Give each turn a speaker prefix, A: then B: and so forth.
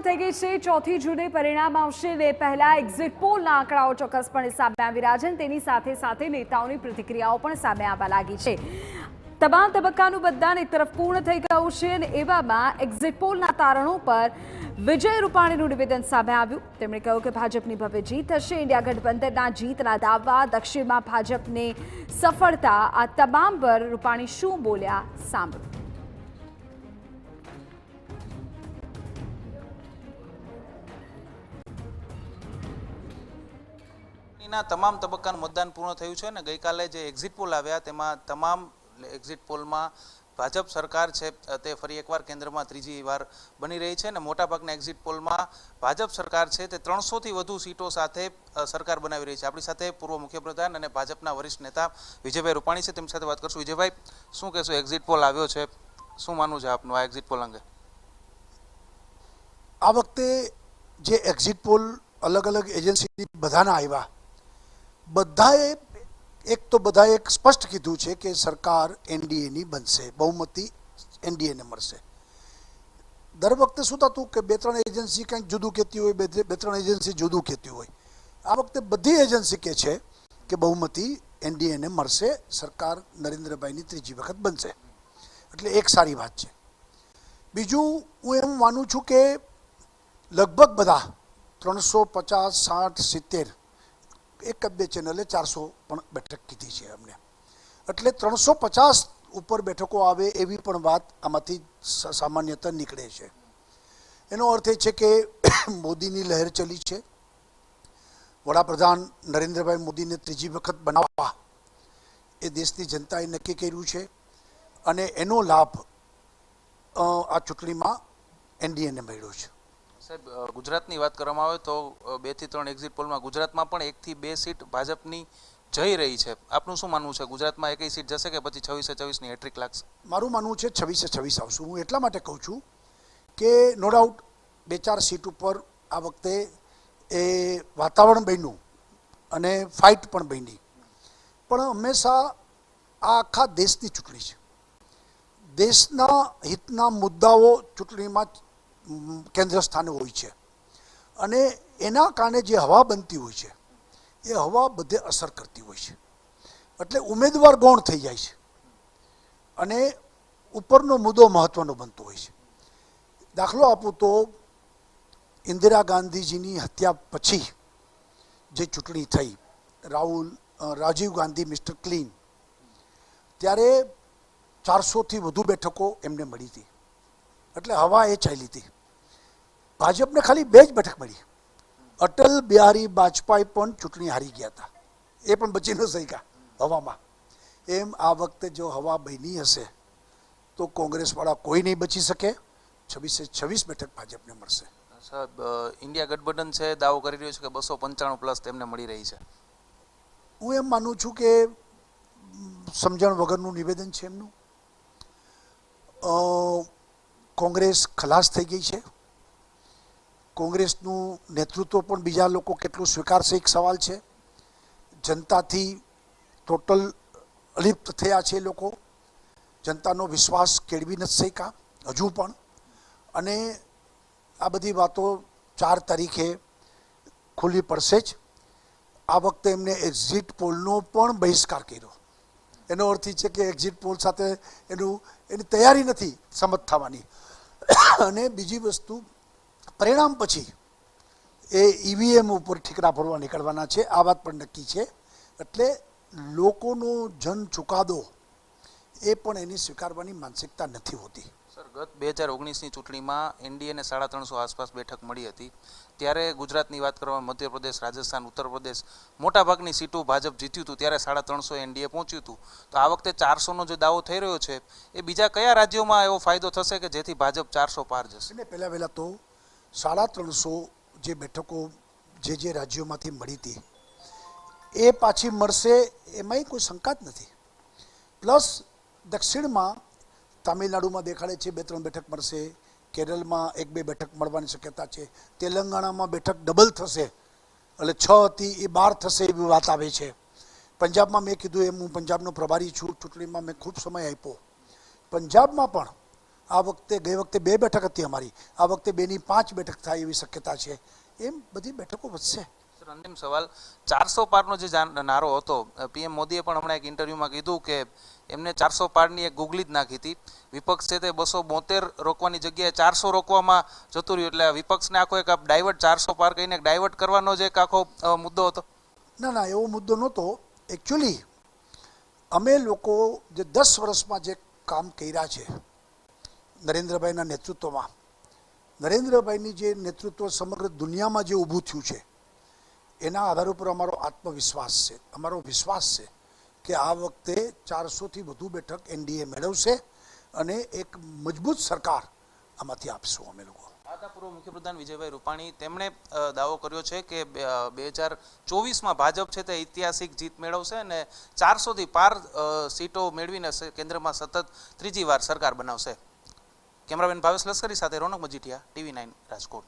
A: થઈ ગઈ છે। ચોથી જૂને પરિણામ આવશે ને પહેલા એક્ઝિટ પોલના આંકડાઓ ચોક્કસપણે સામે આવી રહ્યા છે। તેની સાથે સાથે નેતાઓની પ્રતિક્રિયાઓ પણ સામે આવવા લાગી છે। તમામ તબક્કાનું મતદાન એક તરફ પૂર્ણ થઈ ગયું છે અને એવામાં એક્ઝિટ પોલના તારણો પર વિજય રૂપાણીનું નિવેદન સામે આવ્યું। તેમણે કહ્યું કે ભાજપની ભવ્ય જીત થશે। ઇન્ડિયા ગઠબંધનના જીતના દાવા, દક્ષિણમાં ભાજપને સફળતા, આ તમામ પર રૂપાણી શું બોલ્યા સાંભળો।
B: તમામ તબક્કાનું મતદાન પૂર્ણ થયું છે અને ગઈકાલે જે એક્ઝિટ પોલ આવ્યા તેમાં તમામ એક્ઝિટ પોલમાં ભાજપ સરકાર છે તે ફરી એકવાર કેન્દ્રમાં ત્રીજી વાર બની રહી છે અને મોટાભાગના એક્ઝિટ પોલમાં ભાજપ સરકાર છે તે 300થી વધુ સીટો સાથે સરકાર બનાવી રહી છે। આપણી સાથે પૂર્વ મુખ્યપ્રધાન અને ભાજપના વરિષ્ઠ નેતા વિજયભાઈ રૂપાણી છે, તેમની સાથે વાત કરશું। વિજયભાઈ, શું કહેશો? એક્ઝિટ પોલ આવ્યો છે, શું માનવું છે આપનું આ એક્ઝિટ પોલ અંગે?
C: આ વખતે જે એક્ઝિટ પોલ અલગ અલગ એજન્સી બધાના આવ્યા, બધાએ એક સ્પષ્ટ કીધું છે કે સરકાર એનડીએની બનશે, બહુમતી એનડીએને મળશે। દર વખતે શું થતું કે બે ત્રણ એજન્સી કંઈક જુદું કહેતી હોય, બે ત્રણ એજન્સી જુદું કહેતી હોય। આ વખતે બધી એજન્સી કહે છે કે બહુમતી એનડીએને મળશે, સરકાર નરેન્દ્રભાઈની ત્રીજી વખત બનશે, એટલે એક સારી વાત છે। બીજું, હું એમ માનું છું કે લગભગ બધા 350, 60, 70 એક બે ચેનલે 400 પણ બેઠક કીધી છે અમને, એટલે 350 ઉપર બેઠકો આવે એવી પણ વાત આમાંથી સામાન્યતઃ નીકળે છે। એનો અર્થ એ છે કે મોદીની લહેર ચલી છે, વડાપ્રધાન નરેન્દ્રભાઈ મોદીને ત્રીજી વખત બનાવવા એ દેશની જનતાએ નક્કી કર્યું છે અને એનો લાભ આ ચૂંટણીમાં એનડીએને મળ્યો છે।
B: સાહેબ, ગુજરાતની વાત કરવામાં આવે તો 2 થી 3 એક્ઝિટ પોલમાં ગુજરાતમાં પણ 1 થી 2 સીટ ભાજપની જઈ રહી છે। આપનું શું માનવું છે? ગુજરાતમાં એકઈ સીટ જશે કે પછી 26-26ની હેટ્રિક લાગશે?
C: મારું માનવું છે 26-26 આવશું। હું એટલા માટે કહું છું કે નો ડાઉટ 2-4 સીટ ઉપર આ વખતે એ વાતાવરણ બન્યું અને ફાઇટ પણ બની, પણ હંમેશા આ આખા દેશની ચૂંટણી છે, દેશના હિતના મુદ્દાઓ ચૂંટણીમાં કેન્દ્ર સ્થાને હોય છે અને એના કારણે જે હવા બનતી હોય છે એ હવા બધે અસર કરતી હોય છે, એટલે ઉમેદવાર ગૌણ થઈ જાય છે અને ઉપરનો મુદ્દો મહત્વનો બનતો હોય છે। દાખલો આપું તો ઇન્દિરા ગાંધીજીની હત્યા પછી જે ચૂંટણી થઈ, રાજીવ ગાંધી મિસ્ટર ક્લીન, ત્યારે 400થી વધુ બેઠકો એમને મળી હતી, એટલે હવા એ ચાલી હતી। ભાજપને ખાલી 2 જ બેઠક મળી, અટલ બિહારી વાજપેયી પણ ચૂંટણી હારી ગયા હતા, એ પણ બચી ન શક્યા હવામાં। એમ આ વખતે જો હવા બની હશે તો કોંગ્રેસવાળા કોઈ નહીં બચી શકે, 26-26 બેઠક ભાજપને મળશે।
B: સાહેબ, ઇન્ડિયા ગઠબંધન છે દાવો કરી રહ્યો છે કે 295 પ્લસ તેમને મળી રહી છે।
C: હું એમ માનું છું કે સમજણ વગરનું નિવેદન છે એમનું। કોંગ્રેસ ખલાસ થઈ ગઈ છે, કોંગ્રેસનું નેતૃત્વ પણ બીજા લોકો કેટલું સ્વીકારશે એક સવાલ છે। જનતાથી ટોટલ અલિપ્ત થયા છે લોકો, જનતાનો વિશ્વાસ કેળવી નથી શક્યા હજુ પણ, અને આ બધી વાતો 4 તારીખે ખુલ્લી પડશે જ। આ વખતે એમને એક્ઝિટ પોલનો પણ બહિષ્કાર કર્યો, એનો અર્થ એ છે કે એક્ઝિટ પોલ સાથે એની તૈયારી નથી સંમત થવાની। અને બીજી વસ્તુ, પરિણામ પછી એ ઈવીએમ ઉપર ઠીકરા ભરવા નીકળવાના છે, આ વાત પણ નક્કી છે, એટલે લોકોનો જન ચુકાદો એ પણ એની સ્વીકારવાની માનસિકતા નથી હોતી।
B: સર, ગત 2019ની ચૂંટણીમાં એનડીએને 350 આસપાસ બેઠક મળી હતી, ત્યારે ગુજરાતની વાત કરવામાં મધ્યપ્રદેશ, રાજસ્થાન, ઉત્તર પ્રદેશ મોટાભાગની સીટો ભાજપ જીત્યું હતું, ત્યારે 350 એનડીએ પહોંચ્યું હતું। તો આ વખતે 400નો જે દાવો થઈ રહ્યો છે એ બીજા કયા રાજ્યોમાં એવો ફાયદો થશે કે જેથી ભાજપ 400 પાર જશે?
C: એને પહેલાં તો 350 જે બેઠકો જે રાજ્યોમાંથી મળી હતી એ પાછી મળશે એમાંય કોઈ શંકા જ નથી। પ્લસ દક્ષિણમાં તમિલનાડુમાં દેખાડે છે 2-3 બેઠક મળશે, કેરળમાં 1-2 બેઠક મળવાની શક્યતા છે, તેલંગાણામાં બેઠક ડબલ થશે એટલે 6 થી એ 12 થશે એવી વાત આવે છે। પંજાબમાં મેં કીધું એમ, હું પંજાબનો પ્રભારી છું, ચૂંટણીમાં મેં ખૂબ સમય આપ્યો, પંજાબમાં પણ આ વખતે ગઈ વખતે 2 બેઠક હતી અમારી, આ વખતે 2ની 5 બેઠક થાય એવી શક્યતા છે. એમ બધી બેઠકો વધશે.
B: સર, અંતિમ સવાલ, 400 પારનો જે નારો હતો, પીએમ મોદીએ પણ હમણાં એક ઇન્ટરવ્યુમાં કીધું કે એમને 400 પારની એક ગુગલી જ નાખી હતી. વિપક્ષ છે તે 272 રોકવાની જગ્યાએ 400 રોકવામાં જતું રહ્યું, એટલે વિપક્ષને આખો એક ડાયવર્ટ 400 પાર કહીને ડાયવર્ટ કરવાનો જ એક આખો મુદ્દો હતો.
C: ના, એવો મુદ્દો નહોતો. એકચ્યુઅલી અમે લોકો જે 10 વર્ષમાં જે કામ કર્યા છે નરેન્દ્રભાઈના નેતૃત્વમાં, નરેન્દ્રભાઈની જે નેતૃત્વ સમગ્ર દુનિયામાં જે ઊભું થયું છે એના આધાર ઉપર અમારો આત્મવિશ્વાસ છે, અમારો વિશ્વાસ છે કે આ વખતે 400થી વધુ બેઠક એનડીએ મેળવશે અને એક મજબૂત સરકાર આમાંથી આપશું અમે લોકો.
B: પૂર્વ મુખ્યપ્રધાન વિજયભાઈ રૂપાણી, તેમણે દાવો કર્યો છે કે 2024માં ભાજપ છે તે ઐતિહાસિક જીત મેળવશે અને 400થી પાર સીટો મેળવીને કેન્દ્રમાં સતત 3જી વાર સરકાર બનાવશે. કેમેરામેન ભાવેશ લશ્કરી સાથે રોનક મજીઠિયા, TV9 રાજકોટ.